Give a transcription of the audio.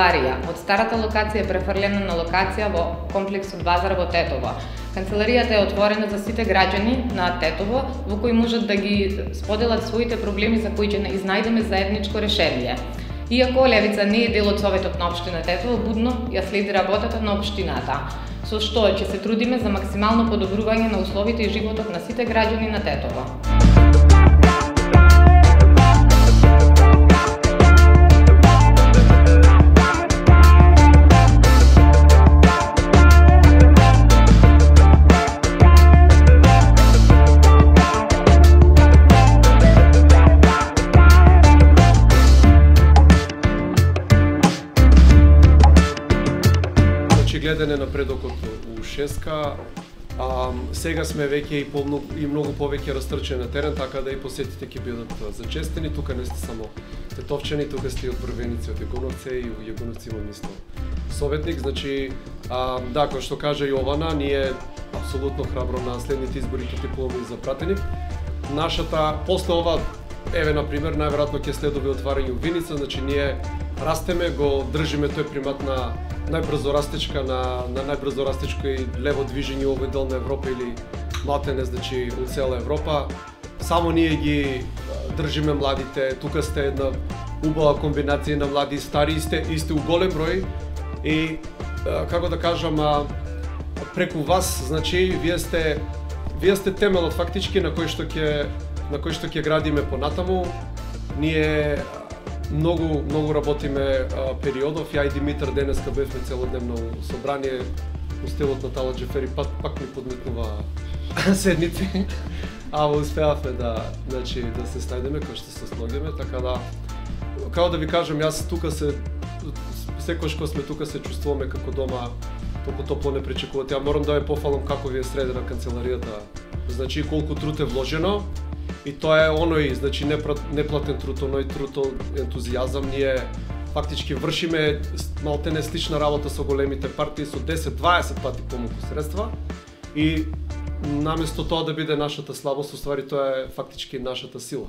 канцеларија од старата локација е префрлена на локација во комплексот Базар во Тетово. Канцеларијата е отворена за сите граѓани на Тетово, во кои можат да ги споделат своите проблеми за кои ќе изнајдеме заедничко решение. Иако Левица не е дел од Советот на општина Тетово, будно ја следи работата на општината, со што ќе се трудиме за максимално подобрување на условите и животот на сите граѓани на Тетово. Гледане напредокот у Шеска, сега сме веќе и многу повеќе растрчени на терен, така да и посетите ќе бидат зачестени. Тука не сте само тетовчани, тука сте и од Брвеници, од Јегоновце, и у Јегоновци имам исто советник. Значи, да, кој што кажа Јована, ние апсолутно храбро на следните избори ќе типуваме и за пратеник. Нашата, после ова, еве, например, најверојатно ќе следови отварање у Виница, значи ние растеме, го држиме тој примат на најбрзо растечка на најбрзо растечко и лево движење у овој дел на Европа или малтене, значи у цела Европа. Само ние ги држиме младите, тука сте една убава комбинација на млади и стари, и сте у голем број и како да кажам, преку вас, значи вие сте темелот фактички на кој што ќе градиме понатаму. Ние многу работиме периодов. Ја и Димитар денеска бевме целодневно собрание у стилот на Тала Джефери, пак ми подметнува седници, успеавме да се снајдеме кој што се слогиме, така да, како да ви кажам, јас тука секојаш кога сме тука се чувствуваме како дома, толку топло не причекувате. Ја морам да ве пофалам како ви е средена канцеларијата, значи колку труд е вложено. И тоа е оној, значи неплатен труд, оној труд, ентузијазам. Ние фактички вршиме малтене слична работа со големите партии, со 10-20 пати помалку средства. И наместо тоа да биде нашата слабост, уствари тоа е фактички нашата сила.